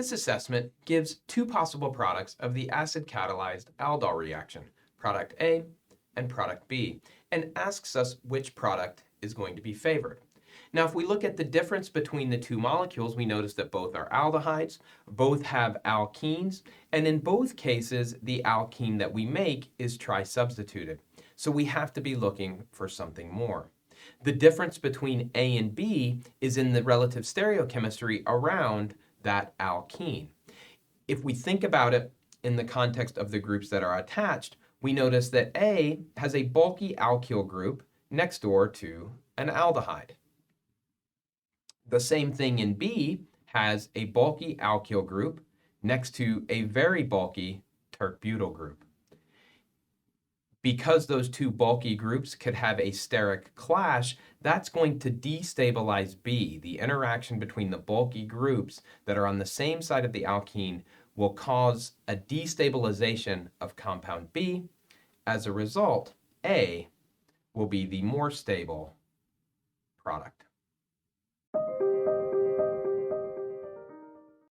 This assessment gives two possible products of the acid-catalyzed aldol reaction, product A and product B, and asks us which product is going to be favored. Now, if we look at the difference between the two molecules, we notice that both are aldehydes, both have alkenes, and in both cases, the alkene that we make is trisubstituted. So we have to be looking for something more. The difference between A and B is in the relative stereochemistry around that alkene. If we think about it in the context of the groups that are attached, we notice that A has a bulky alkyl group next door to an aldehyde. The same thing in B has a bulky alkyl group next to a very bulky tert-butyl group. Because those two bulky groups could have a steric clash, that's going to destabilize B. The interaction between the bulky groups that are on the same side of the alkene will cause a destabilization of compound B. As a result, A will be the more stable product.